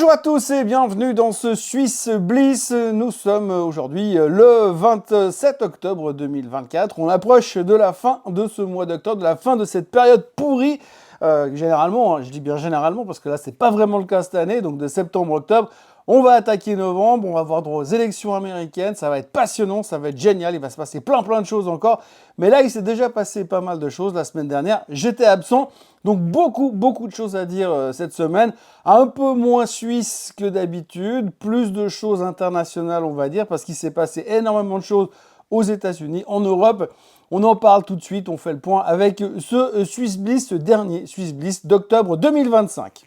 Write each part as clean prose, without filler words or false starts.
Bonjour à tous et bienvenue dans ce Swiss Bliss. Nous sommes aujourd'hui le 27 octobre 2024. On approche de la fin de ce mois d'octobre, de la fin de cette période pourrie. Généralement, je dis bien généralement parce que là c'est pas vraiment le cas cette année, donc de septembre-octobre. On va attaquer novembre, on va avoir droit aux élections américaines, ça va être passionnant, ça va être génial, il va se passer plein de choses encore. Mais là, il s'est déjà passé pas mal de choses la semaine dernière, j'étais absent, donc beaucoup de choses à dire cette semaine. Un peu moins suisse que d'habitude, plus de choses internationales on va dire, parce qu'il s'est passé énormément de choses aux États-Unis, en Europe. On en parle tout de suite, on fait le point avec ce Swiss Bliss, ce dernier Swiss Bliss d'octobre 2025.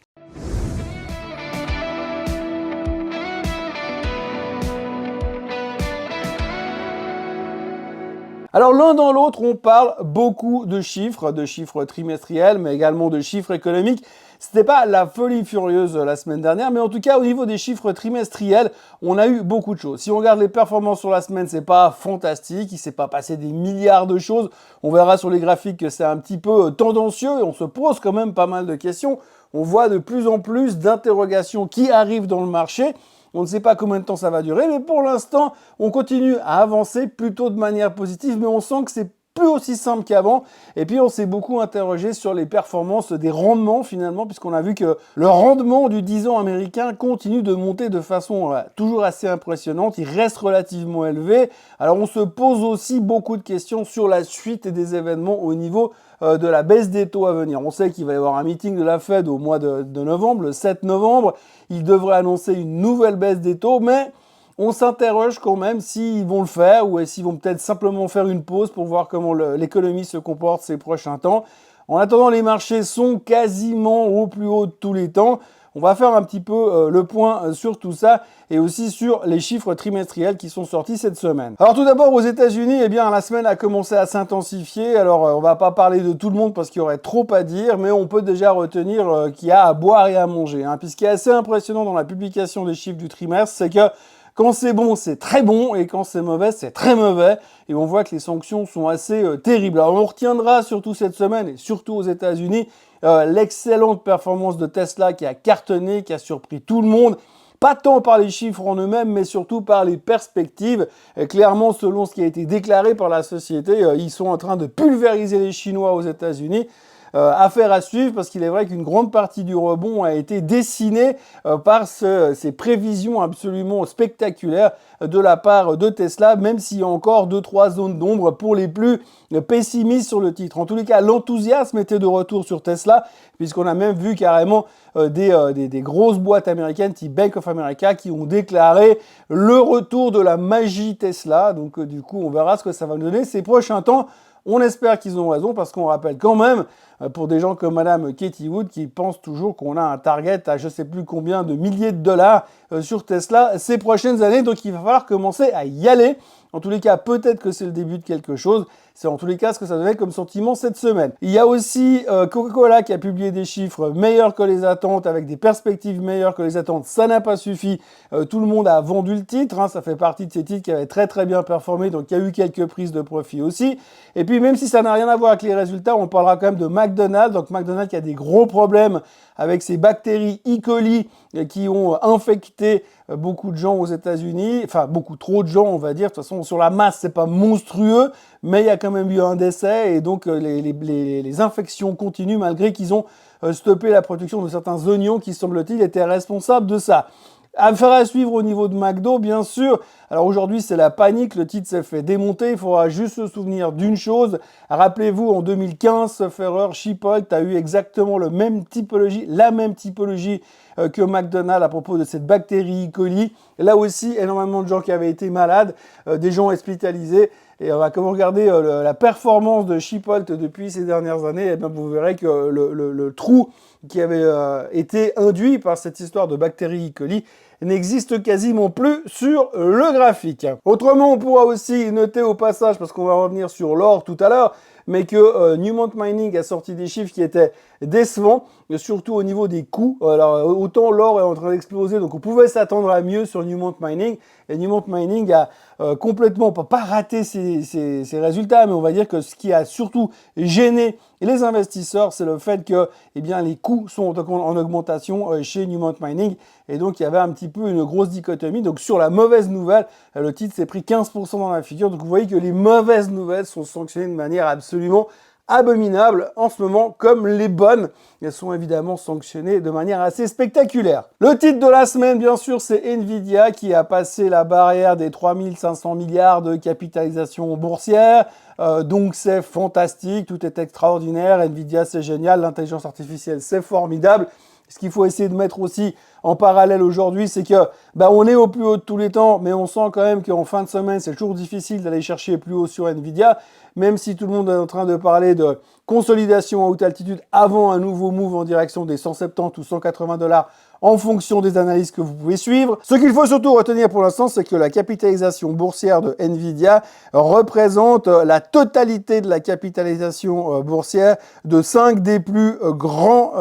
Alors l'un dans l'autre, on parle beaucoup de chiffres trimestriels, mais également de chiffres économiques. C'était pas la folie furieuse la semaine dernière, mais en tout cas au niveau des chiffres trimestriels, on a eu beaucoup de choses. Si on regarde les performances sur la semaine, c'est pas fantastique, il s'est pas passé des milliards de choses. On verra sur les graphiques que c'est un petit peu tendancieux et on se pose quand même pas mal de questions. On voit de plus en plus d'interrogations qui arrivent dans le marché. On ne sait pas combien de temps ça va durer, mais pour l'instant, on continue à avancer plutôt de manière positive, mais on sent que c'est plus aussi simple qu'avant. Et puis, on s'est beaucoup interrogé sur les performances des rendements, finalement, puisqu'on a vu que le rendement du 10 ans américain continue de monter de façon toujours assez impressionnante. Il reste relativement élevé. Alors, on se pose aussi beaucoup de questions sur la suite des événements au niveau de la baisse des taux à venir. On sait qu'il va y avoir un meeting de la Fed au mois de novembre, le 7 novembre. Il devrait annoncer une nouvelle baisse des taux, mais on s'interroge quand même s'ils vont le faire ou s'ils vont peut-être simplement faire une pause pour voir comment l'économie se comporte ces prochains temps. En attendant, les marchés sont quasiment au plus haut de tous les temps. On va faire un petit peu le point sur tout ça et aussi sur les chiffres trimestriels qui sont sortis cette semaine. Alors tout d'abord aux États-Unis, eh bien la semaine a commencé à s'intensifier. Alors on va pas parler de tout le monde parce qu'il y aurait trop à dire, mais on peut déjà retenir qu'il y a à boire et à manger. Puis ce qui est assez impressionnant dans la publication des chiffres du trimestre, c'est que quand c'est bon, c'est très bon, et quand c'est mauvais, c'est très mauvais. Et on voit que les sanctions sont assez terribles. Alors on retiendra surtout cette semaine, et surtout aux États-Unis, l'excellente performance de Tesla qui a cartonné, qui a surpris tout le monde. Pas tant par les chiffres en eux-mêmes, mais surtout par les perspectives. Clairement, selon ce qui a été déclaré par la société, ils sont en train de pulvériser les Chinois aux États-Unis. Affaire à suivre parce qu'il est vrai qu'une grande partie du rebond a été dessinée par ces prévisions absolument spectaculaires de la part de Tesla, même s'il y a encore 2-3 zones d'ombre pour les plus pessimistes sur le titre. En tous les cas, l'enthousiasme était de retour sur Tesla, puisqu'on a même vu carrément des grosses boîtes américaines type Bank of America qui ont déclaré le retour de la magie Tesla. Donc du coup, on verra ce que ça va nous donner ces prochains temps. On espère qu'ils ont raison parce qu'on rappelle quand même, pour des gens comme Madame Katie Wood qui pensent toujours qu'on a un target à je sais plus combien de milliers de dollars sur Tesla ces prochaines années. Donc il va falloir commencer à y aller. En tous les cas, peut-être que c'est le début de quelque chose. C'est en tous les cas ce que ça donnait comme sentiment cette semaine. Il y a aussi Coca-Cola qui a publié des chiffres meilleurs que les attentes, avec des perspectives meilleures que les attentes. Ça n'a pas suffi. Tout le monde a vendu le titre. Ça fait partie de ces titres qui avaient très bien performé. Donc il y a eu quelques prises de profit aussi. Et puis même si ça n'a rien à voir avec les résultats, on parlera quand même de McDonald's. Donc McDonald's qui a des gros problèmes avec ces bactéries E. coli qui ont infecté beaucoup de gens aux États-Unis, enfin beaucoup trop de gens on va dire. De toute façon sur la masse c'est pas monstrueux, mais il y a quand même eu un décès et donc les infections continuent malgré qu'ils ont stoppé la production de certains oignons qui semble-t-il étaient responsables de ça. Affaire à suivre au niveau de McDo, bien sûr. Alors aujourd'hui, c'est la panique. Le titre s'est fait démonter. Il faudra juste se souvenir d'une chose. Rappelez-vous, en 2015, sauf erreur, Chipotle a eu exactement la même typologie que McDonald's à propos de cette bactérie E. coli. Et là aussi, énormément de gens qui avaient été malades, des gens hospitalisés. Et quand vous regardez la performance de Chipotle depuis ces dernières années, eh bien, vous verrez que le trou qui avait été induit par cette histoire de bactéries E. coli n'existe quasiment plus sur le graphique. Autrement, on pourra aussi noter au passage, parce qu'on va revenir sur l'or tout à l'heure, mais que Newmont Mining a sorti des chiffres qui étaient décevant, surtout au niveau des coûts. Alors autant l'or est en train d'exploser, donc on pouvait s'attendre à mieux sur Newmont Mining, et Newmont Mining a complètement, pas raté ses résultats, mais on va dire que ce qui a surtout gêné les investisseurs, c'est le fait que les coûts sont en augmentation chez Newmont Mining, et donc il y avait un petit peu une grosse dichotomie. Donc sur la mauvaise nouvelle, le titre s'est pris 15% dans la figure, donc vous voyez que les mauvaises nouvelles sont sanctionnées de manière absolument abominables en ce moment, comme les bonnes. Elles sont évidemment sanctionnées de manière assez spectaculaire. Le titre de la semaine, bien sûr, c'est Nvidia qui a passé la barrière des 3500 milliards de capitalisation boursière. Donc c'est fantastique, tout est extraordinaire. Nvidia, c'est génial, l'intelligence artificielle, c'est formidable. Ce qu'il faut essayer de mettre aussi en parallèle aujourd'hui, c'est que on est au plus haut de tous les temps, mais on sent quand même qu'en fin de semaine, c'est toujours difficile d'aller chercher plus haut sur Nvidia, même si tout le monde est en train de parler de consolidation à haute altitude avant un nouveau move en direction des 170 ou 180 $ en fonction des analyses que vous pouvez suivre. Ce qu'il faut surtout retenir pour l'instant, c'est que la capitalisation boursière de Nvidia représente la totalité de la capitalisation boursière de 5 des plus grands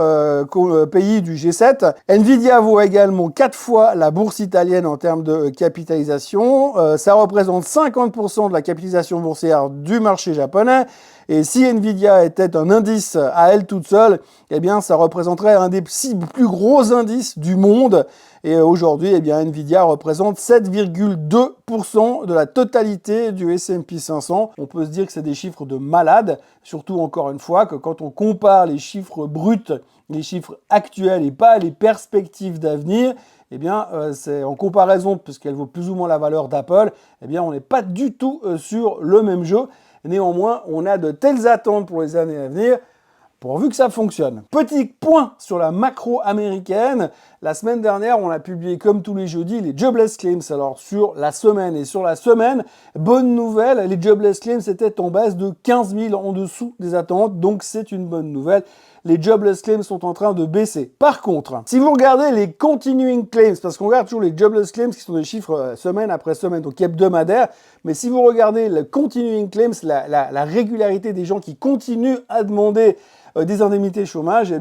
pays du G7. Nvidia vaut également 4 fois la bourse italienne en termes de capitalisation. Ça représente 50% de la capitalisation boursière du marché japonais. Et si Nvidia était un indice à elle toute seule, ça représenterait un des plus gros indices du monde. Et aujourd'hui, Nvidia représente 7,2% de la totalité du S&P 500. On peut se dire que c'est des chiffres de malade, surtout encore une fois que quand on compare les chiffres bruts, les chiffres actuels et pas les perspectives d'avenir, c'est en comparaison, puisqu'elle vaut plus ou moins la valeur d'Apple, on n'est pas du tout sur le même jeu. Néanmoins, on a de telles attentes pour les années à venir, pourvu que ça fonctionne. Petit point sur la macro américaine. La semaine dernière, on a publié comme tous les jeudis les jobless claims. Alors sur la semaine, bonne nouvelle, les jobless claims étaient en baisse de 15 000 en dessous des attentes, donc c'est une bonne nouvelle. Les jobless claims sont en train de baisser. Par contre, si vous regardez les continuing claims, parce qu'on regarde toujours les jobless claims qui sont des chiffres semaine après semaine, donc hebdomadaires, mais si vous regardez le continuing claims, la régularité des gens qui continuent à demander des indemnités chômage,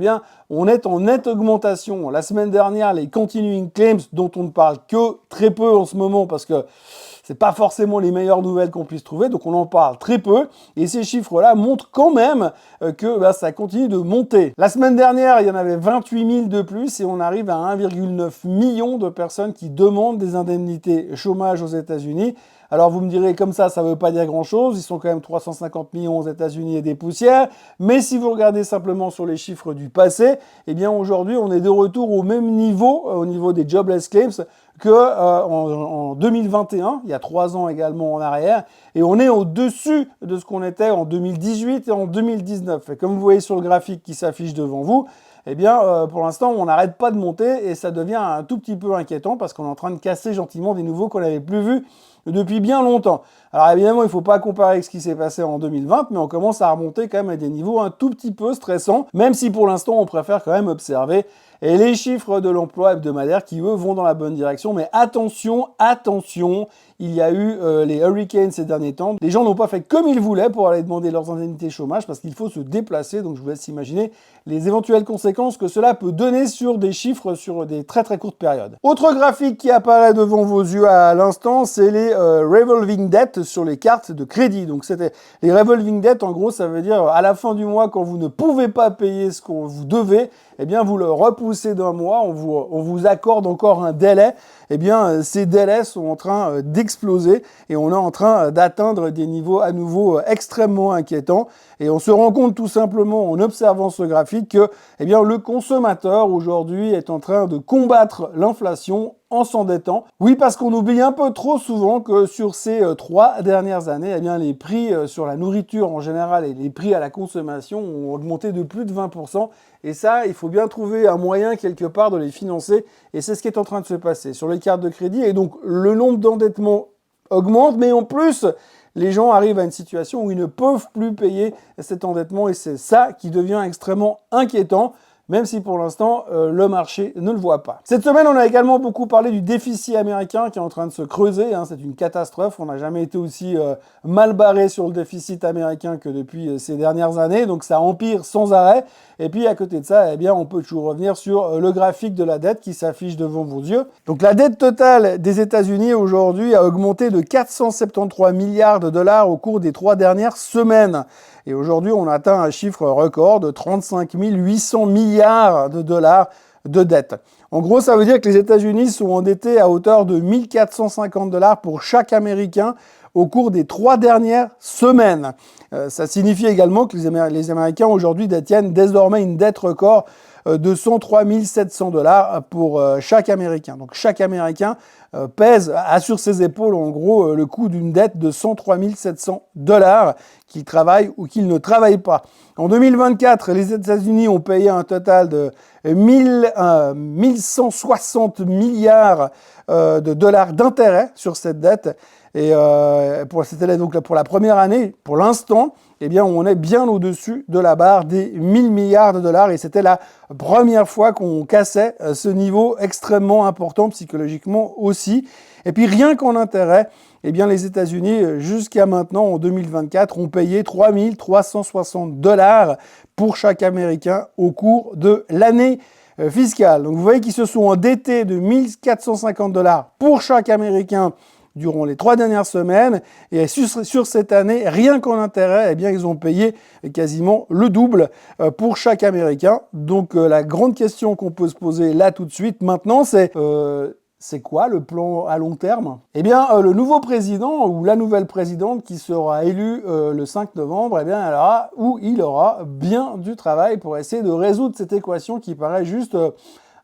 on est en nette augmentation. La semaine dernière, les continuing claims, dont on ne parle que très peu en ce moment, parce que c'est pas forcément les meilleures nouvelles qu'on puisse trouver, donc on en parle très peu. Et ces chiffres-là montrent quand même que ça continue de monter. La semaine dernière, il y en avait 28 000 de plus et on arrive à 1,9 million de personnes qui demandent des indemnités chômage aux États-Unis. Alors vous me direz, comme ça ne veut pas dire grand-chose, ils sont quand même 350 millions aux États-Unis et des poussières, mais si vous regardez simplement sur les chiffres du passé, aujourd'hui on est de retour au même niveau, au niveau des jobless claims, en 2021, il y a 3 ans également en arrière, et on est au-dessus de ce qu'on était en 2018 et en 2019. Et comme vous voyez sur le graphique qui s'affiche devant vous, pour l'instant, on n'arrête pas de monter et ça devient un tout petit peu inquiétant parce qu'on est en train de casser gentiment des niveaux qu'on n'avait plus vus depuis bien longtemps. Alors évidemment, il ne faut pas comparer avec ce qui s'est passé en 2020, mais on commence à remonter quand même à des niveaux un tout petit peu stressants, même si pour l'instant, on préfère quand même observer et les chiffres de l'emploi hebdomadaire qui, eux, vont dans la bonne direction. Mais attention, il y a eu les hurricanes ces derniers temps. Les gens n'ont pas fait comme ils voulaient pour aller demander leurs indemnités chômage parce qu'il faut se déplacer. Donc je vous laisse imaginer les éventuelles conséquences que cela peut donner sur des chiffres sur des très très courtes périodes. Autre graphique qui apparaît devant vos yeux à l'instant, c'est les revolving debt sur les cartes de crédit. Donc c'était les revolving debt, en gros, ça veut dire à la fin du mois, quand vous ne pouvez pas payer ce qu'on vous devez, vous le repoussez d'un mois, on vous accorde encore un délai. Ces délais sont en train d'exploser et on est en train d'atteindre des niveaux à nouveau extrêmement inquiétants. Et on se rend compte tout simplement en observant ce graphique que le consommateur aujourd'hui est en train de combattre l'inflation en s'endettant. Oui, parce qu'on oublie un peu trop souvent que sur ces 3 dernières années, les prix sur la nourriture en général et les prix à la consommation ont augmenté de plus de 20%. Et ça, il faut bien trouver un moyen quelque part de les financer. Et c'est ce qui est en train de se passer sur les cartes de crédit. Et donc, le nombre d'endettements augmente, mais en plus, les gens arrivent à une situation où ils ne peuvent plus payer cet endettement. Et c'est ça qui devient extrêmement inquiétant. même si pour l'instant, le marché ne le voit pas. Cette semaine, on a également beaucoup parlé du déficit américain qui est en train de se creuser, hein, c'est une catastrophe, on n'a jamais été aussi mal barré sur le déficit américain que depuis ces dernières années, donc ça empire sans arrêt. Et puis à côté de ça, eh bien, on peut toujours revenir sur le graphique de la dette qui s'affiche devant vos yeux. Donc la dette totale des États-Unis aujourd'hui a augmenté de 473 milliards de dollars au cours des 3 dernières semaines. Et aujourd'hui, on atteint un chiffre record de 35 800 milliards de dollars de dette. En gros, ça veut dire que les États-Unis sont endettés à hauteur de 1 450 dollars pour chaque Américain au cours des 3 dernières semaines. Ça signifie également que les Américains aujourd'hui détiennent désormais une dette record de 103 700 dollars pour chaque Américain. Donc chaque Américain a sur ses épaules en gros le coût d'une dette de 103 700 dollars, qu'il travaille ou qu'il ne travaille pas. En 2024, les États-Unis ont payé un total de 1160 milliards de dollars d'intérêt sur cette dette. Et c'était donc pour la première année, pour l'instant, eh bien, on est bien au-dessus de la barre des 1000 milliards de dollars et c'était la première fois qu'on cassait ce niveau extrêmement important psychologiquement aussi. Et puis rien qu'en intérêt, eh bien, les États-Unis, jusqu'à maintenant, en 2024, ont payé 3 360 dollars pour chaque Américain au cours de l'année fiscale. Donc vous voyez qu'ils se sont endettés de 1 450 dollars pour chaque Américain durant les 3 dernières semaines, et sur cette année, rien qu'en intérêt, eh bien, ils ont payé quasiment le double pour chaque Américain. Donc la grande question qu'on peut se poser là tout de suite maintenant, c'est quoi le plan à long terme? Eh bien, le nouveau président ou la nouvelle présidente qui sera élue le 5 novembre, eh bien, il aura bien du travail pour essayer de résoudre cette équation qui paraît juste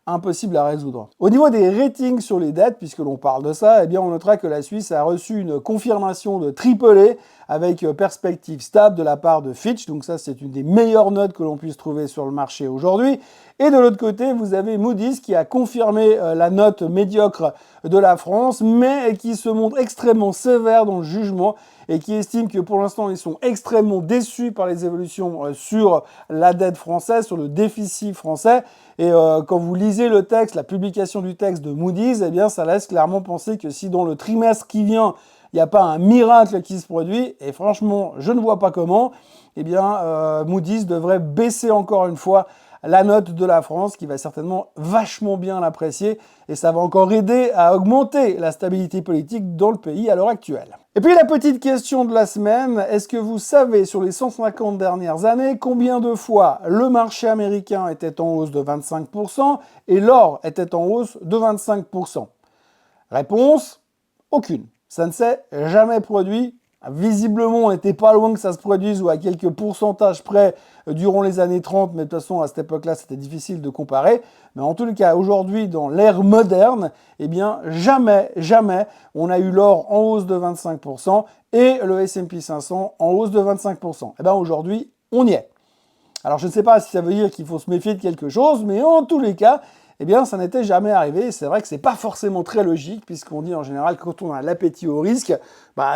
impossible à résoudre. Au niveau des ratings sur les dettes, puisque l'on parle de ça, eh bien, on notera que la Suisse a reçu une confirmation de AAA avec perspective stable de la part de Fitch. Donc ça, c'est une des meilleures notes que l'on puisse trouver sur le marché aujourd'hui. Et de l'autre côté, vous avez Moody's qui a confirmé la note médiocre de la France, mais qui se montre extrêmement sévère dans le jugement et qui estime que pour l'instant, ils sont extrêmement déçus par les évolutions sur la dette française, sur le déficit français. Et quand vous lisez le texte, la publication du texte de Moody's, eh bien, ça laisse clairement penser que si dans le trimestre qui vient, il n'y a pas un miracle qui se produit, et franchement, je ne vois pas comment, eh bien, Moody's devrait baisser encore une fois la note de la France, qui va certainement vachement bien l'apprécier, et ça va encore aider à augmenter la stabilité politique dans le pays à l'heure actuelle. Et puis la petite question de la semaine, est-ce que vous savez sur les 150 dernières années combien de fois le marché américain était en hausse de 25% et l'or était en hausse de 25%? Réponse, aucune. Ça ne s'est jamais produit. Visiblement, on n'était pas loin que ça se produise ou à quelques pourcentages près durant les années 30, mais de toute façon, à cette époque-là, c'était difficile de comparer. Mais en tout cas, aujourd'hui, dans l'ère moderne, eh bien, jamais on a eu l'or en hausse de 25% et le S&P 500 en hausse de 25%. Eh bien, aujourd'hui, on y est. Alors, je ne sais pas si ça veut dire qu'il faut se méfier de quelque chose, mais en tous les cas, eh bien, ça n'était jamais arrivé. Et c'est vrai que c'est pas forcément très logique, puisqu'on dit en général que quand on a l'appétit au risque,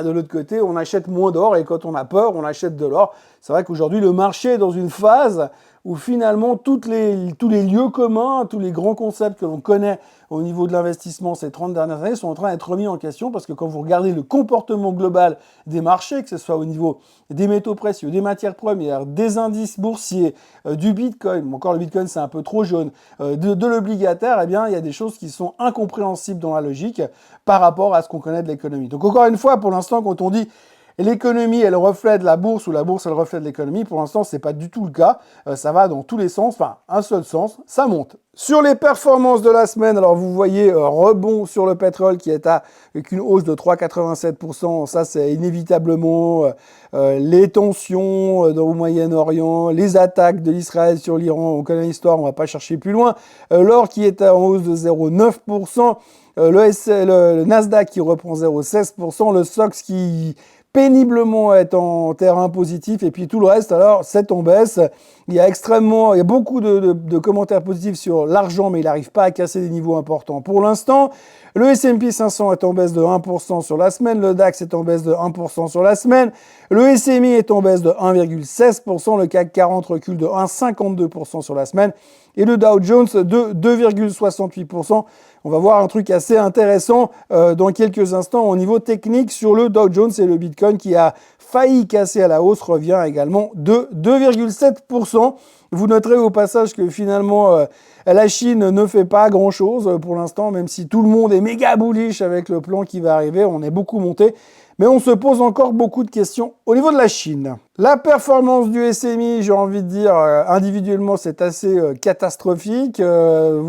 de l'autre côté, on achète moins d'or, et quand on a peur, on achète de l'or. C'est vrai qu'aujourd'hui, le marché est dans une phase où finalement, tous les lieux communs, tous les grands concepts que l'on connaît au niveau de l'investissement ces 30 dernières années sont en train d'être remis en question, parce que quand vous regardez le comportement global des marchés, que ce soit au niveau des métaux précieux, des matières premières, des indices boursiers, du Bitcoin, encore le Bitcoin c'est un peu trop jaune, de l'obligataire, eh bien il y a des choses qui sont incompréhensibles dans la logique par rapport à ce qu'on connaît de l'économie. Donc encore une fois, pour l'instant, quand on dit l'économie, elle reflète la bourse ou la bourse, elle reflète l'économie, pour l'instant, c'est pas du tout le cas. Ça va dans tous les sens, enfin, un seul sens, ça monte. Sur les performances de la semaine, alors vous voyez rebond sur le pétrole qui est avec une hausse de 3,87%. Ça, c'est inévitablement les tensions au Moyen-Orient, les attaques de l'Israël sur l'Iran. On connaît l'histoire, on va pas chercher plus loin. L'or qui est en hausse de 0,9%. Le Nasdaq qui reprend 0,16%. Le SOX qui péniblement est en terrain positif, et puis tout le reste, alors, c'est en baisse. Il y a beaucoup de commentaires positifs sur l'argent, mais il n'arrive pas à casser des niveaux importants. Pour l'instant, le S&P 500 est en baisse de 1% sur la semaine, le DAX est en baisse de 1% sur la semaine, le SMI est en baisse de 1,16%, le CAC 40 recule de 1,52% sur la semaine, et le Dow Jones de 2,68%. On va voir un truc assez intéressant dans quelques instants au niveau technique sur le Dow Jones, et le Bitcoin qui a failli casser à la hausse revient également de 2,7%. Vous noterez au passage que finalement la Chine ne fait pas grand-chose pour l'instant, même si tout le monde est méga bullish avec le plan qui va arriver, on est beaucoup monté. Mais on se pose encore beaucoup de questions au niveau de la Chine. La performance du SMI, j'ai envie de dire, individuellement, c'est assez catastrophique. Vous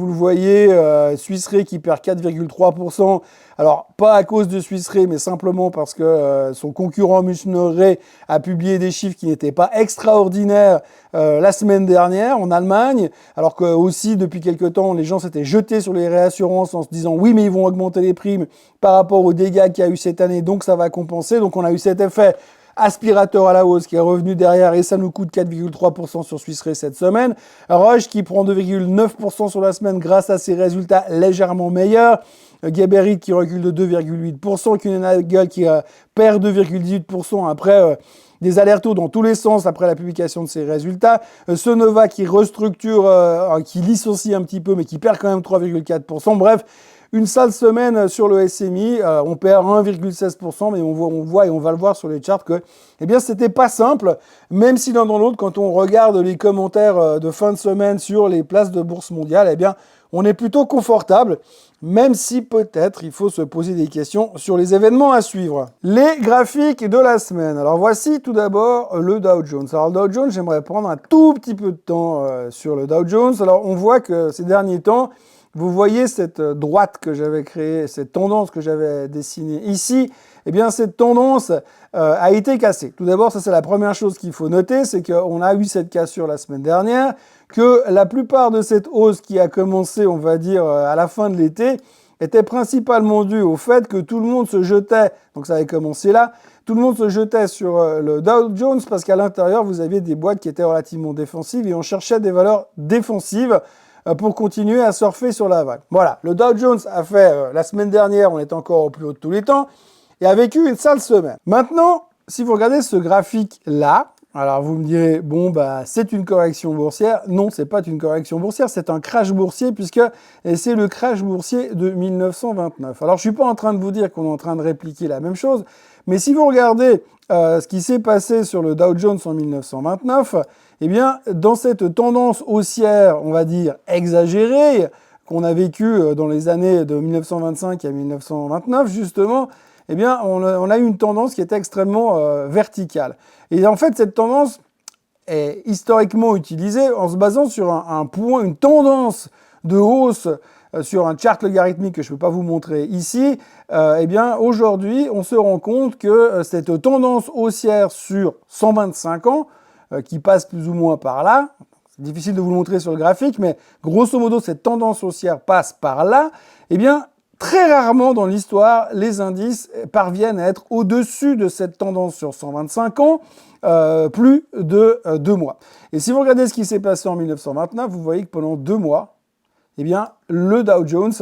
le voyez, Swiss Re qui perd 4,3%. Alors, pas à cause de Swiss Re, mais simplement parce que son concurrent Münchner a publié des chiffres qui n'étaient pas extraordinaires la semaine dernière en Allemagne. Alors que aussi, depuis quelque temps, les gens s'étaient jetés sur les réassurances en se disant « Oui, mais ils vont augmenter les primes par rapport aux dégâts qu'il y a eu cette année, donc ça va compenser. » Donc, on a eu cet effet aspirateur à la hausse qui est revenu derrière et ça nous coûte 4,3% sur Swiss Re cette semaine. Roche qui prend 2,9% sur la semaine grâce à ses résultats légèrement meilleurs. Geberit qui recule de 2,8%. Kuehne+Nagel qui perd 2,18% après des allers-retours dans tous les sens après la publication de ses résultats. Sonova qui restructure, qui licencie un petit peu mais qui perd quand même 3,4%. Bref, une sale semaine sur le SMI, on perd 1,16%, mais on voit et on va le voir sur les charts que, eh bien, c'était pas simple, même si l'un dans l'autre, quand on regarde les commentaires de fin de semaine sur les places de bourse mondiale, eh bien, on est plutôt confortable, même si peut-être il faut se poser des questions sur les événements à suivre. Les graphiques de la semaine. Alors voici tout d'abord le Dow Jones. Alors le Dow Jones, j'aimerais prendre un tout petit peu de temps sur le Dow Jones. Alors on voit que ces derniers temps, vous voyez cette droite que j'avais créée, cette tendance que j'avais dessinée ici, eh bien cette tendance a été cassée. Tout d'abord, ça c'est la première chose qu'il faut noter, c'est qu'on a eu cette cassure la semaine dernière, que la plupart de cette hausse qui a commencé, on va dire, à la fin de l'été, était principalement due au fait que tout le monde se jetait, donc ça avait commencé là, tout le monde se jetait sur le Dow Jones parce qu'à l'intérieur, vous aviez des boîtes qui étaient relativement défensives et on cherchait des valeurs défensives pour continuer à surfer sur la vague. Voilà, le Dow Jones a fait, la semaine dernière, on est encore au plus haut de tous les temps, et a vécu une sale semaine. Maintenant, si vous regardez ce graphique-là, alors vous me direz, bon, bah, c'est une correction boursière. Non, c'est pas une correction boursière, c'est un crash boursier, puisque c'est le crash boursier de 1929. Alors, je suis pas en train de vous dire qu'on est en train de répliquer la même chose, mais si vous regardez ce qui s'est passé sur le Dow Jones en 1929, eh bien, dans cette tendance haussière, on va dire exagérée, qu'on a vécue dans les années de 1925 à 1929, justement, eh bien, on a eu une tendance qui était extrêmement verticale. Et en fait, cette tendance est historiquement utilisée en se basant sur un point, une tendance de hausse sur un chart logarithmique que je ne peux pas vous montrer ici. Eh bien, aujourd'hui, on se rend compte que cette tendance haussière sur 125 ans, qui passe plus ou moins par là, c'est difficile de vous le montrer sur le graphique, mais grosso modo, cette tendance haussière passe par là, eh bien, très rarement dans l'histoire, les indices parviennent à être au-dessus de cette tendance sur 125 ans, plus de 2 mois. Et si vous regardez ce qui s'est passé en 1929, vous voyez que pendant 2 mois, eh bien, le Dow Jones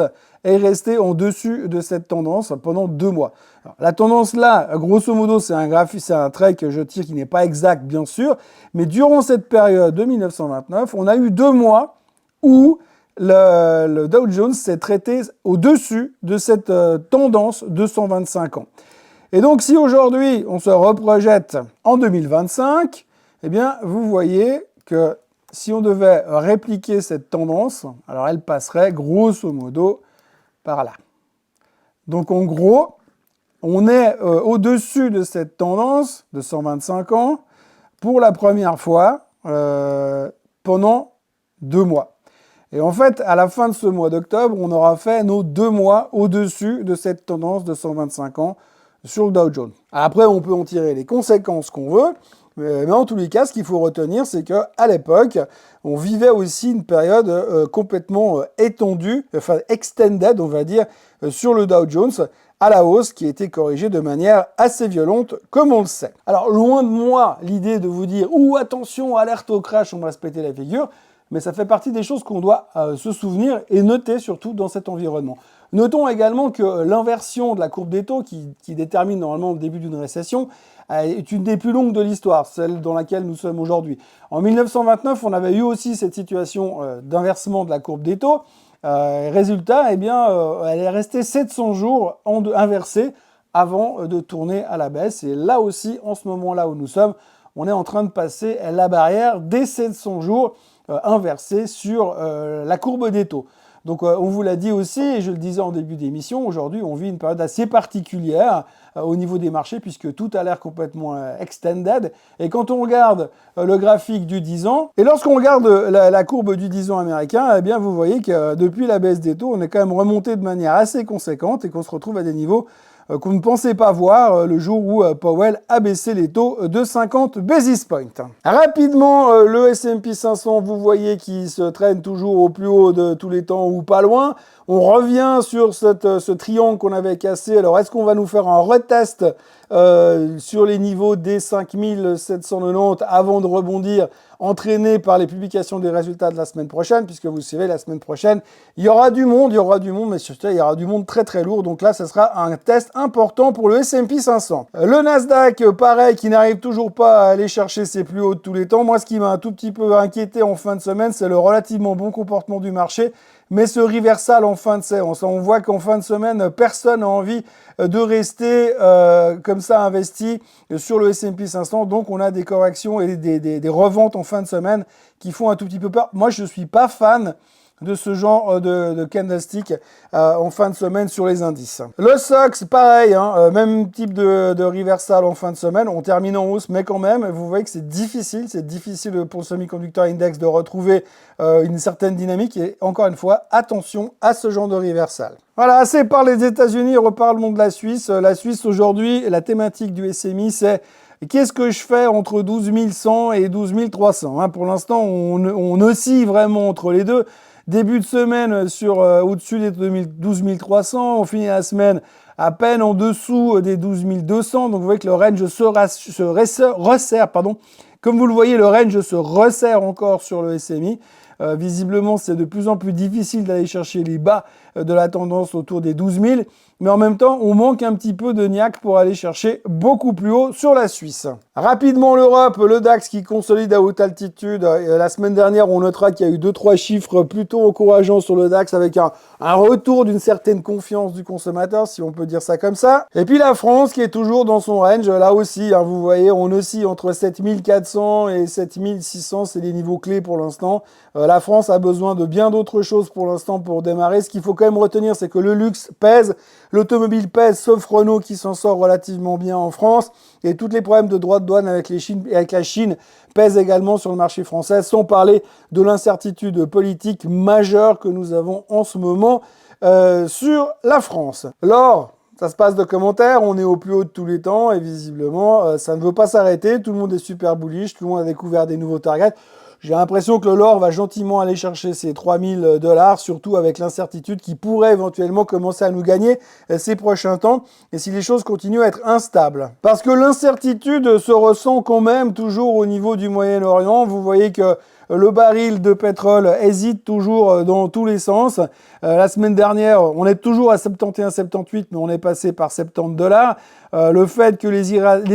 est resté en dessus de cette tendance pendant 2 mois. Alors, la tendance là, grosso modo, c'est un trait que je tire qui n'est pas exact, bien sûr, mais durant cette période de 1929, on a eu 2 mois où le Dow Jones s'est traité au-dessus de cette tendance de 125 ans. Et donc, si aujourd'hui, on se reprojette en 2025, eh bien, vous voyez que si on devait répliquer cette tendance, alors elle passerait grosso modo par là. Donc, en gros, on est au-dessus de cette tendance de 125 ans pour la première fois pendant 2 mois. Et en fait, à la fin de ce mois d'octobre, on aura fait nos 2 mois au-dessus de cette tendance de 125 ans sur le Dow Jones. Après, on peut en tirer les conséquences qu'on veut, mais en tous les cas, ce qu'il faut retenir, c'est qu'à l'époque, on vivait aussi une période complètement étendue, enfin extended, on va dire, sur le Dow Jones, à la hausse, qui a été corrigée de manière assez violente, comme on le sait. Alors, loin de moi l'idée de vous dire « Ouh, attention, alerte au crash, on va se péter la figure », mais ça fait partie des choses qu'on doit se souvenir et noter surtout dans cet environnement. Notons également que l'inversion de la courbe des taux, qui détermine normalement le début d'une récession, est une des plus longues de l'histoire, celle dans laquelle nous sommes aujourd'hui. En 1929, on avait eu aussi cette situation d'inversement de la courbe des taux. Résultat, eh bien, elle est restée 700 jours inversée avant de tourner à la baisse. Et là aussi, en ce moment-là où nous sommes, on est en train de passer la barrière des 700 jours inversés sur la courbe des taux. Donc on vous l'a dit aussi, et je le disais en début d'émission, aujourd'hui on vit une période assez particulière au niveau des marchés puisque tout a l'air complètement extended. Et quand on regarde le graphique du 10 ans, et lorsqu'on regarde la courbe du 10 ans américain, eh bien vous voyez que depuis la baisse des taux, on est quand même remonté de manière assez conséquente et qu'on se retrouve à des niveaux qu'on ne pensait pas voir le jour où Powell a baissé les taux de 50 basis points. Rapidement, le S&P 500, vous voyez qu'il se traîne toujours au plus haut de tous les temps ou pas loin. On revient sur ce triangle qu'on avait cassé. Alors, est-ce qu'on va nous faire un retest sur les niveaux des 5790 avant de rebondir, entraîné par les publications des résultats de la semaine prochaine, puisque vous savez, la semaine prochaine, il y aura du monde, mais surtout, il y aura du monde très très lourd. Donc là, ce sera un test important pour le S&P 500. Le Nasdaq, pareil, qui n'arrive toujours pas à aller chercher ses plus hauts de tous les temps. Moi, ce qui m'a un tout petit peu inquiété en fin de semaine, c'est le relativement bon comportement du marché. Mais ce reversal en fin de séance, on voit qu'en fin de semaine, personne n'a envie de rester comme ça investi sur le S&P 500. Donc, on a des corrections et des reventes en fin de semaine qui font un tout petit peu peur. Moi, je ne suis pas fan de ce genre de candlestick en fin de semaine sur les indices. Le SOX, pareil, même type de reversal en fin de semaine. On termine en hausse, mais quand même, vous voyez que c'est difficile pour le semi-conductor index de retrouver une certaine dynamique. Et encore une fois, attention à ce genre de reversal. Voilà, assez parlé des États-Unis, reparlons de la Suisse. La Suisse aujourd'hui, la thématique du SMI, c'est qu'est-ce que je fais entre 12 100 et 12 300 Pour l'instant, on oscille vraiment entre les deux. Début de semaine sur au-dessus des 12 300, on finit la semaine à peine en dessous des 12 200. Donc vous voyez que le range se resserre. Comme vous le voyez, le range se resserre encore sur le SMI. Visiblement, c'est de plus en plus difficile d'aller chercher les bas de la tendance autour des 12 000. Mais en même temps, on manque un petit peu de niaque pour aller chercher beaucoup plus haut sur la Suisse. Rapidement, l'Europe, le DAX qui consolide à haute altitude. La semaine dernière, on notera qu'il y a eu 2-3 chiffres plutôt encourageants sur le DAX avec un retour d'une certaine confiance du consommateur, si on peut dire ça comme ça. Et puis la France qui est toujours dans son range. Là aussi, vous voyez, on oscille entre 7400 et 7600. C'est les niveaux clés pour l'instant. La France a besoin de bien d'autres choses pour l'instant pour démarrer. Ce qu'il faut quand même retenir, c'est que le luxe pèse, l'automobile pèse, sauf Renault qui s'en sort relativement bien en France. Et tous les problèmes de droits de douane avec la Chine pèsent également sur le marché français, sans parler de l'incertitude politique majeure que nous avons en ce moment sur la France. L'or, ça se passe de commentaires, on est au plus haut de tous les temps et visiblement, ça ne veut pas s'arrêter. Tout le monde est super bullish, tout le monde a découvert des nouveaux targets. J'ai l'impression que l'or va gentiment aller chercher ses $3000, surtout avec l'incertitude qui pourrait éventuellement commencer à nous gagner ces prochains temps, et si les choses continuent à être instables. Parce que l'incertitude se ressent quand même toujours au niveau du Moyen-Orient. Vous voyez que le baril de pétrole hésite toujours dans tous les sens. La semaine dernière, on est toujours à 71-78, mais on est passé par $70. Le fait que les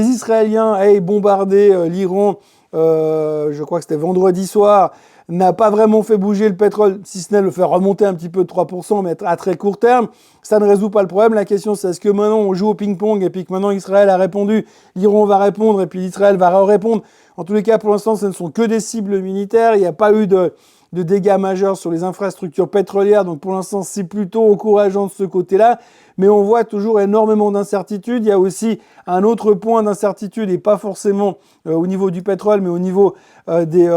Israéliens aient bombardé l'Iran, je crois que c'était vendredi soir, n'a pas vraiment fait bouger le pétrole, si ce n'est le faire remonter un petit peu de 3%, mais à très court terme. Ça ne résout pas le problème. La question, c'est est-ce que maintenant on joue au ping-pong et puis que maintenant Israël a répondu, l'Iran va répondre et puis Israël va répondre. En tous les cas, pour l'instant, ce ne sont que des cibles militaires. Il n'y a pas eu de dégâts majeurs sur les infrastructures pétrolières. Donc pour l'instant, c'est plutôt encourageant de ce côté-là. Mais on voit toujours énormément d'incertitudes. Il y a aussi un autre point d'incertitude, et pas forcément au niveau du pétrole, mais au niveau des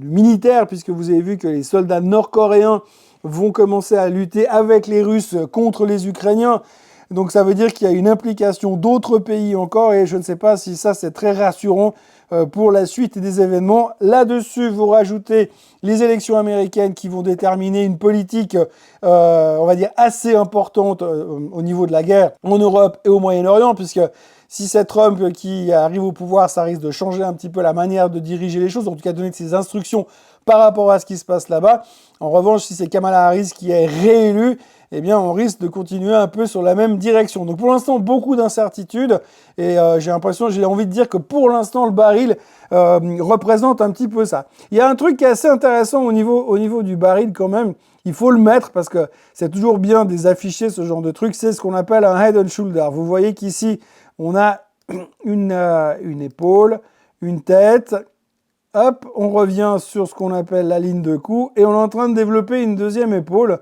militaires, puisque vous avez vu que les soldats nord-coréens vont commencer à lutter avec les Russes contre les Ukrainiens. Donc ça veut dire qu'il y a une implication d'autres pays encore, et je ne sais pas si ça c'est très rassurant pour la suite des événements. Là-dessus, vous rajoutez les élections américaines qui vont déterminer une politique, on va dire, assez importante au niveau de la guerre en Europe et au Moyen-Orient, puisque si c'est Trump qui arrive au pouvoir, ça risque de changer un petit peu la manière de diriger les choses, en tout cas donner de ses instructions par rapport à ce qui se passe là-bas. En revanche, si c'est Kamala Harris qui est réélue, eh bien, on risque de continuer un peu sur la même direction. Donc, pour l'instant, beaucoup d'incertitudes. Et j'ai envie de dire que pour l'instant, le baril représente un petit peu ça. Il y a un truc qui est assez intéressant au niveau du baril quand même. Il faut le mettre parce que c'est toujours bien de les afficher, ce genre de truc. C'est ce qu'on appelle un head and shoulder. Vous voyez qu'ici, on a une épaule, une tête. Hop, on revient sur ce qu'on appelle la ligne de cou. Et on est en train de développer une deuxième épaule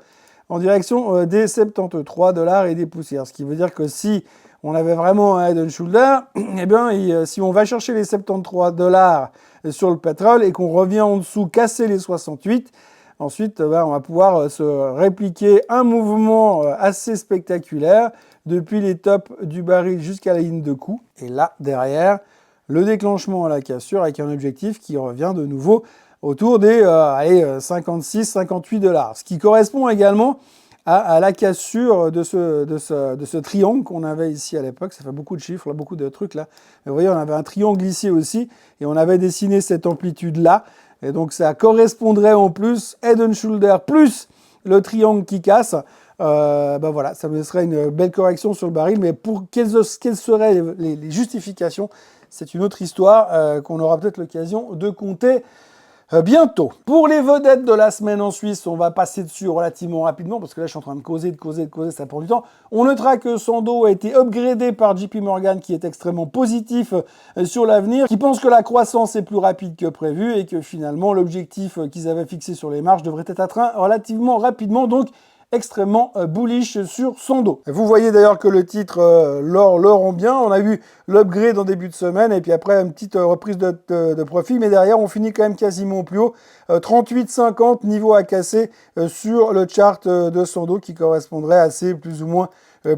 en direction des 73 $ et des poussières. Ce qui veut dire que si on avait vraiment un head and shoulder, eh bien, si on va chercher les 73 $ sur le pétrole et qu'on revient en dessous, casser les 68, ensuite, on va pouvoir se répliquer un mouvement assez spectaculaire depuis les tops du baril jusqu'à la ligne de cou. Et là, derrière, le déclenchement à la cassure avec un objectif qui revient de nouveau autour des 56-58 $. Ce qui correspond également à la cassure de ce triangle qu'on avait ici à l'époque. Ça fait beaucoup de chiffres, là, beaucoup de trucs là. Mais vous voyez, on avait un triangle ici aussi et on avait dessiné cette amplitude-là. Et donc ça correspondrait en plus head and shoulder plus le triangle qui casse. Voilà, ça me laisserait une belle correction sur le baril. Mais pour quelles seraient les justifications, c'est une autre histoire qu'on aura peut-être l'occasion de compter bientôt. Pour les vedettes de la semaine en Suisse, on va passer dessus relativement rapidement parce que là je suis en train de causer, ça prend du temps. On notera que Sandoz a été upgradé par JP Morgan qui est extrêmement positif sur l'avenir, qui pense que la croissance est plus rapide que prévu et que finalement l'objectif qu'ils avaient fixé sur les marges devrait être atteint relativement rapidement. Donc extrêmement bullish sur Sandoz. Vous voyez d'ailleurs que le titre l'or rend bien. On a vu l'upgrade en début de semaine et puis après une petite reprise de profit. Mais derrière, on finit quand même quasiment au plus haut. 38,50 niveau à casser sur le chart de Sandoz qui correspondrait à ses plus ou moins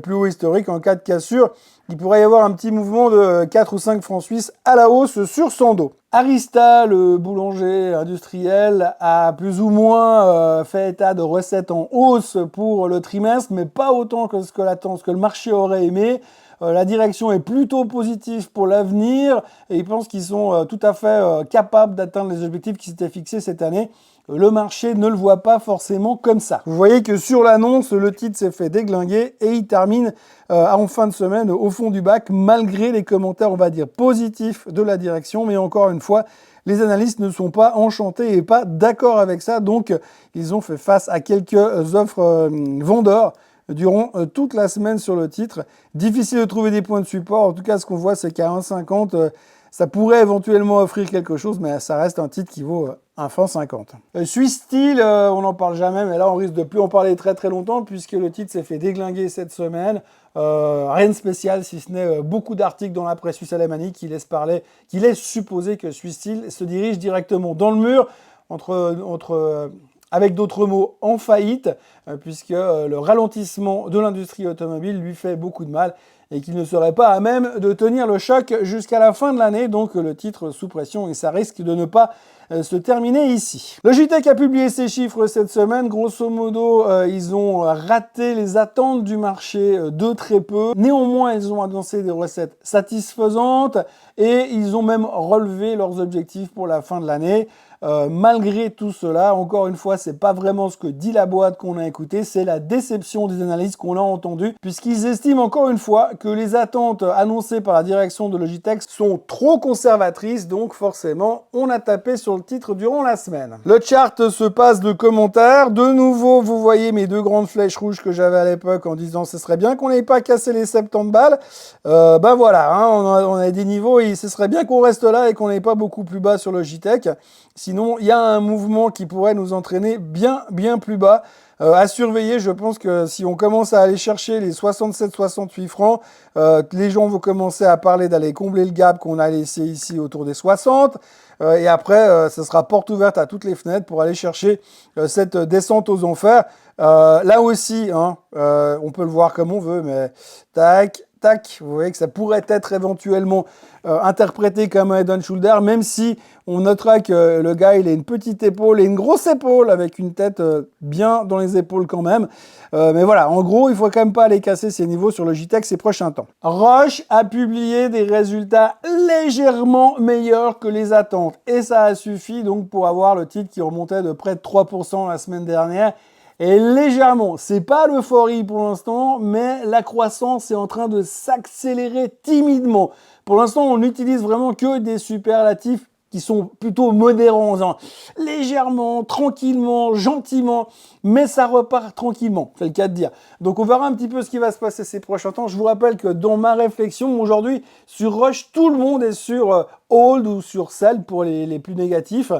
plus haut historique. En cas de cassure, il pourrait y avoir un petit mouvement de 4 ou 5 francs suisses à la hausse sur Sandoz. Arista, le boulanger industriel, a plus ou moins fait état de recettes en hausse pour le trimestre, mais pas autant que ce que le marché aurait aimé. La direction est plutôt positive pour l'avenir et ils pensent qu'ils sont tout à fait capables d'atteindre les objectifs qui s'étaient fixés cette année. Le marché ne le voit pas forcément comme ça. Vous voyez que sur l'annonce, le titre s'est fait déglinguer et il termine en fin de semaine au fond du bac, malgré les commentaires, on va dire, positifs de la direction. Mais encore une fois, les analystes ne sont pas enchantés et pas d'accord avec ça. Donc, ils ont fait face à quelques offres vendeurs durant toute la semaine sur le titre. Difficile de trouver des points de support. En tout cas, ce qu'on voit, c'est qu'à 1,50, ça pourrait éventuellement offrir quelque chose, mais ça reste un titre qui vaut 1,50 franc. Swiss Steel, on n'en parle jamais, mais là, on risque de plus en parler très très longtemps, puisque le titre s'est fait déglinguer cette semaine. Rien de spécial, si ce n'est beaucoup d'articles dans la presse suisse alémanique qui laissent supposer que Swiss Steel se dirige directement dans le mur, avec d'autres mots, en faillite, puisque le ralentissement de l'industrie automobile lui fait beaucoup de mal et qu'il ne serait pas à même de tenir le choc jusqu'à la fin de l'année. Donc le titre sous pression et ça risque de ne pas se terminer ici. Logitech a publié ses chiffres cette semaine. Grosso modo, ils ont raté les attentes du marché de très peu. Néanmoins, ils ont annoncé des recettes satisfaisantes et ils ont même relevé leurs objectifs pour la fin de l'année. Malgré tout cela, encore une fois, c'est pas vraiment ce que dit la boîte qu'on a écouté, c'est la déception des analystes qu'on a entendu, puisqu'ils estiment encore une fois que les attentes annoncées par la direction de Logitech sont trop conservatrices, donc forcément, on a tapé sur le titre durant la semaine. Le chart se passe de commentaires. De nouveau, vous voyez mes deux grandes flèches rouges que j'avais à l'époque en disant ce serait bien qu'on n'ait pas cassé les 70 balles. Voilà, hein, on a des niveaux et ce serait bien qu'on reste là et qu'on n'ait pas beaucoup plus bas sur Logitech. Sinon, il y a un mouvement qui pourrait nous entraîner bien plus bas. À surveiller, je pense que si on commence à aller chercher les 67-68 francs, les gens vont commencer à parler d'aller combler le gap qu'on a laissé ici autour des 60. Et après, ce sera porte ouverte à toutes les fenêtres pour aller chercher cette descente aux enfers. Là aussi, hein, on peut le voir comme on veut, mais tac, tac, vous voyez que ça pourrait être éventuellement interprété comme un head and shoulder, même si on notera que le gars, il a une petite épaule et une grosse épaule avec une tête bien dans les épaules quand même. Mais voilà, en gros, il faut quand même pas aller casser ses niveaux sur le JTEX ces prochains temps. Roche a publié des résultats légèrement meilleurs que les attentes et ça a suffi donc pour avoir le titre qui remontait de près de 3% la semaine dernière. Et légèrement, c'est pas l'euphorie pour l'instant, mais la croissance est en train de s'accélérer timidement. Pour l'instant, on n'utilise vraiment que des superlatifs qui sont plutôt modérants, hein. Légèrement, tranquillement, gentiment, mais ça repart tranquillement, c'est le cas de dire. Donc on verra un petit peu ce qui va se passer ces prochains temps. Je vous rappelle que dans ma réflexion, aujourd'hui, sur Rush, tout le monde est sur Hold ou sur Sell pour les plus négatifs.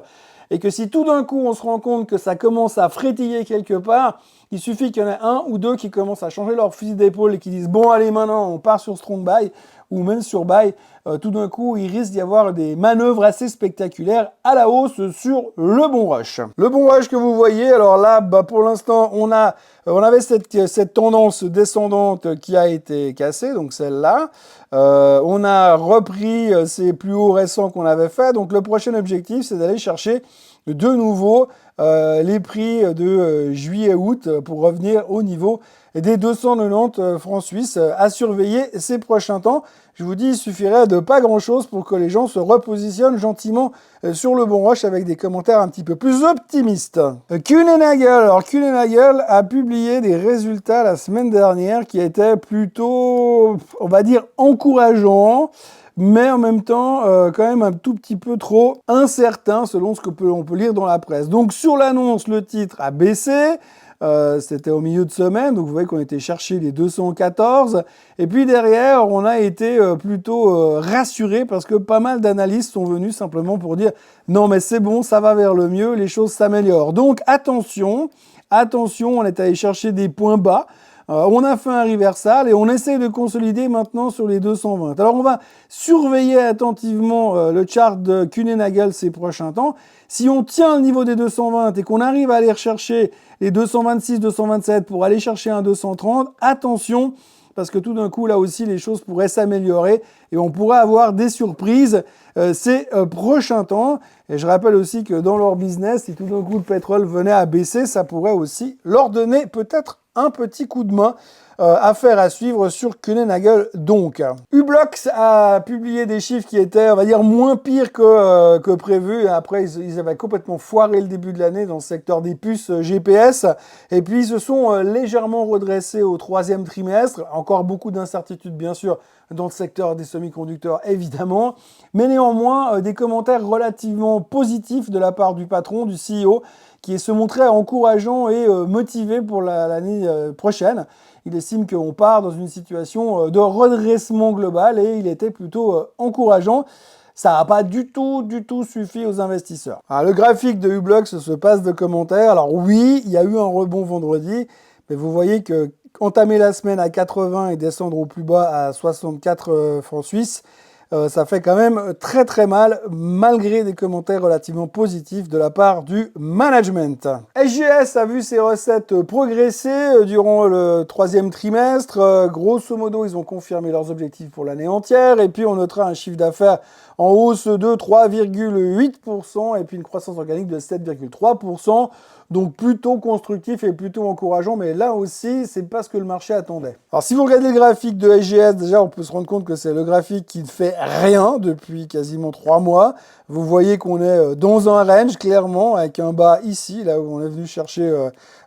Et que si tout d'un coup on se rend compte que ça commence à frétiller quelque part, il suffit qu'il y en ait un ou deux qui commencent à changer leur fusil d'épaule et qui disent bon allez maintenant on part sur strong buy ou même sur buy, tout d'un coup il risque d'y avoir des manœuvres assez spectaculaires à la hausse sur le bon rush. Le bon rush que vous voyez, alors là pour l'instant on avait cette tendance descendante qui a été cassée, donc celle-là. On a repris ces plus hauts récents qu'on avait fait, donc le prochain objectif c'est d'aller chercher de nouveau les prix de juillet-août pour revenir au niveau des 290 francs suisses à surveiller ces prochains temps. Je vous dis, il suffirait de pas grand-chose pour que les gens se repositionnent gentiment sur le bon rush avec des commentaires un petit peu plus optimistes. Kuehne+Nagel, alors Kuehne+Nagel a publié des résultats la semaine dernière qui étaient plutôt, on va dire, encourageants, mais en même temps quand même un tout petit peu trop incertain selon ce que on peut lire dans la presse. Donc sur l'annonce, le titre a baissé. C'était au milieu de semaine, donc vous voyez qu'on était chercher les 214. Et puis derrière, on a été plutôt rassuré parce que pas mal d'analystes sont venus simplement pour dire non mais c'est bon, ça va vers le mieux, les choses s'améliorent. Donc attention, on est allé chercher des points bas. On a fait un reversal et on essaie de consolider maintenant sur les 220. Alors on va surveiller attentivement le chart de Kuehne+Nagel ces prochains temps. Si on tient le niveau des 220 et qu'on arrive à aller rechercher les 226, 227 pour aller chercher un 230, attention, parce que tout d'un coup, là aussi, les choses pourraient s'améliorer et on pourrait avoir des surprises ces prochains temps. Et je rappelle aussi que dans leur business, si tout d'un coup le pétrole venait à baisser, ça pourrait aussi leur donner peut-être un petit coup de main. Affaire à suivre sur Kuehne+Nagel donc. U-Blox a publié des chiffres qui étaient, on va dire, moins pires que prévu. Après, ils avaient complètement foiré le début de l'année dans le secteur des puces GPS. Et puis, ils se sont légèrement redressés au troisième trimestre. Encore beaucoup d'incertitudes, bien sûr, dans le secteur des semi-conducteurs, évidemment. Mais néanmoins, des commentaires relativement positifs de la part du patron, du CEO, qui se montrait encourageant et motivé pour l'année prochaine. Il estime qu'on part dans une situation de redressement global et il était plutôt encourageant. Ça n'a pas du tout suffi aux investisseurs. Alors, le graphique de U-Blox se passe de commentaires. Alors oui, il y a eu un rebond vendredi, mais vous voyez que entamer la semaine à 80 et descendre au plus bas à 64 francs suisses, ça fait quand même très mal, malgré des commentaires relativement positifs de la part du management. SGS a vu ses recettes progresser durant le troisième trimestre. Grosso modo, ils ont confirmé leurs objectifs pour l'année entière. Et puis, on notera un chiffre d'affaires en hausse de 3,8% et puis une croissance organique de 7,3%. Donc plutôt constructif et plutôt encourageant, mais là aussi, c'est pas ce que le marché attendait. Alors si vous regardez le graphique de SGS, déjà on peut se rendre compte que c'est le graphique qui ne fait rien depuis quasiment 3 mois. Vous voyez qu'on est dans un range, clairement, avec un bas ici, là où on est venu chercher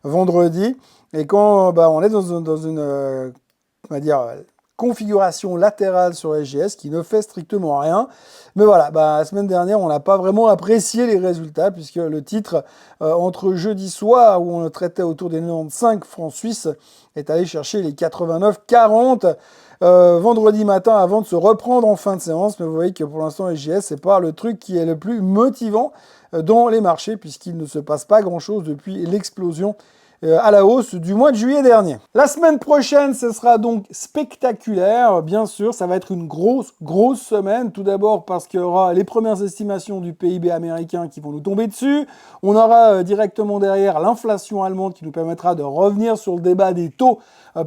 vendredi. Et quand on est dans une on va dire, configuration latérale sur SGS qui ne fait strictement rien. Mais voilà, la semaine dernière, on n'a pas vraiment apprécié les résultats puisque le titre, entre jeudi soir où on le traitait autour des 95 francs suisses, est allé chercher les 89,40 vendredi matin avant de se reprendre en fin de séance. Mais vous voyez que pour l'instant, SGS, c'est pas le truc qui est le plus motivant dans les marchés puisqu'il ne se passe pas grand-chose depuis l'explosion à la hausse du mois de juillet dernier. La semaine prochaine, ce sera donc spectaculaire, bien sûr, ça va être une grosse semaine, tout d'abord parce qu'il y aura les premières estimations du PIB américain qui vont nous tomber dessus, on aura directement derrière l'inflation allemande qui nous permettra de revenir sur le débat des taux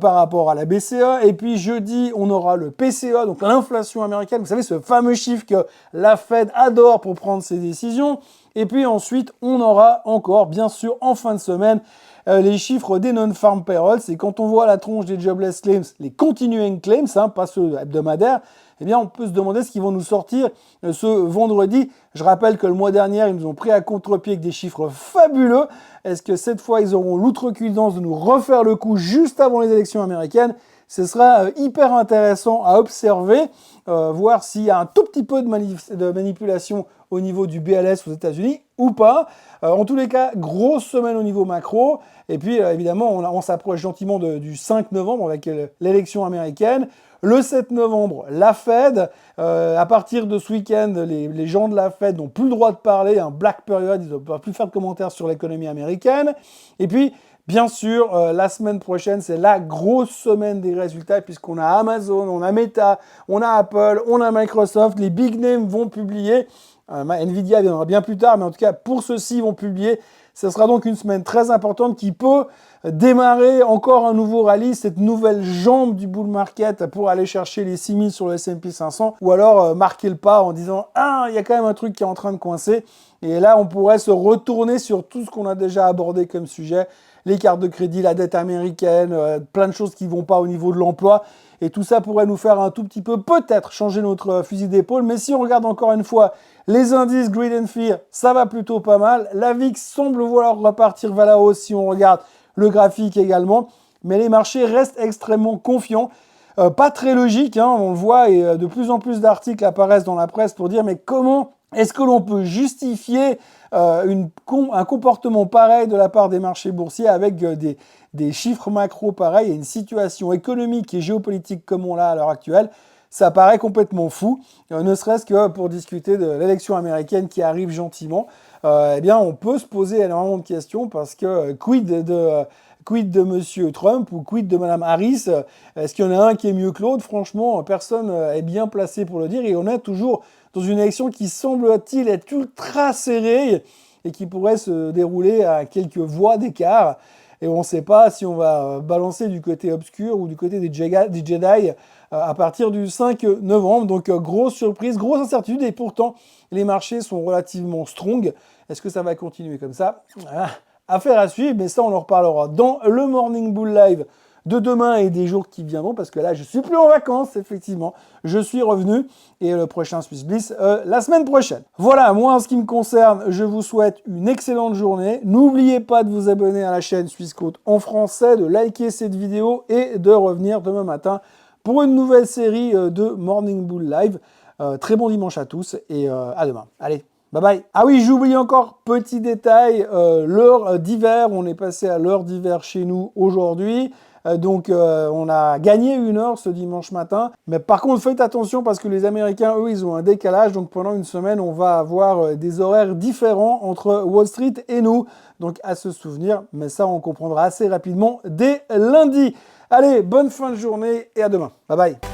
par rapport à la BCE, et puis jeudi, on aura le PCE, donc l'inflation américaine, vous savez, ce fameux chiffre que la Fed adore pour prendre ses décisions, et puis ensuite, on aura encore, bien sûr, en fin de semaine, les chiffres des non-farm payrolls. C'est quand on voit la tronche des jobless claims, les continuing claims, pas ceux hebdomadaires, eh bien, on peut se demander ce qu'ils vont nous sortir ce vendredi. Je rappelle que le mois dernier, ils nous ont pris à contre-pied avec des chiffres fabuleux. Est-ce que cette fois, ils auront l'outrecuidance de nous refaire le coup juste avant les élections américaines? Ce sera hyper intéressant à observer, voir s'il y a un tout petit peu de manipulation au niveau du BLS aux États-Unis ou pas. En tous les cas, grosse semaine au niveau macro. Et puis, évidemment, on s'approche gentiment du 5 novembre avec l'élection américaine. Le 7 novembre, la Fed. À partir de ce week-end, les gens de la Fed n'ont plus le droit de parler. Un black period, ils ne peuvent plus faire de commentaires sur l'économie américaine. Et puis, bien sûr, la semaine prochaine, c'est la grosse semaine des résultats puisqu'on a Amazon, on a Meta, on a Apple, on a Microsoft. Les big names vont publier. Nvidia viendra bien plus tard, mais en tout cas, pour ceux-ci, ils vont publier. Ce sera donc une semaine très importante qui peut démarrer encore un nouveau rallye, cette nouvelle jambe du bull market pour aller chercher les 6000 sur le S&P 500 ou alors marquer le pas en disant « Ah, il y a quand même un truc qui est en train de coincer ». Et là, on pourrait se retourner sur tout ce qu'on a déjà abordé comme sujet, les cartes de crédit, la dette américaine, plein de choses qui vont pas au niveau de l'emploi. Et tout ça pourrait nous faire un tout petit peu, peut-être, changer notre fusil d'épaule. Mais si on regarde encore une fois les indices Greed and Fear, ça va plutôt pas mal. La VIX semble vouloir repartir vers la hausse si on regarde le graphique également. Mais les marchés restent extrêmement confiants. Pas très logique, on le voit, et de plus en plus d'articles apparaissent dans la presse pour dire mais comment est-ce que l'on peut justifier un comportement pareil de la part des marchés boursiers avec des chiffres macro pareils et une situation économique et géopolitique comme on l'a à l'heure actuelle? Ça paraît complètement fou, ne serait-ce que pour discuter de l'élection américaine qui arrive gentiment. Eh bien, on peut se poser énormément de questions parce que quid de Monsieur Trump ou quid de Madame Harris? Est-ce qu'il y en a un qui est mieux que l'autre? Franchement, personne est bien placé pour le dire et on est toujours dans une élection qui semble-t-il être ultra serrée et qui pourrait se dérouler à quelques voix d'écart. Et on ne sait pas si on va balancer du côté obscur ou du côté des Jedi à partir du 5 novembre. Donc, grosse surprise, grosse incertitude. Et pourtant, les marchés sont relativement strong. Est-ce que ça va continuer comme ça? Affaire à suivre, mais ça, on en reparlera dans le Morning Bull Live de demain et des jours qui viendront, parce que là, je suis plus en vacances, effectivement. Je suis revenu, et le prochain Swiss Bliss, la semaine prochaine. Voilà, moi, en ce qui me concerne, je vous souhaite une excellente journée. N'oubliez pas de vous abonner à la chaîne Swissquote en français, de liker cette vidéo et de revenir demain matin pour une nouvelle série de Morning Bull Live. Très bon dimanche à tous, et à demain. Allez, bye bye. Ah oui, j'oublie encore, petit détail, l'heure d'hiver. On est passé à l'heure d'hiver chez nous aujourd'hui. Donc, on a gagné 1 heure ce dimanche matin. Mais par contre, faites attention parce que les Américains, eux, ils ont un décalage. Donc, pendant une semaine, on va avoir des horaires différents entre Wall Street et nous. Donc, à se souvenir. Mais ça, on comprendra assez rapidement dès lundi. Allez, bonne fin de journée et à demain. Bye bye.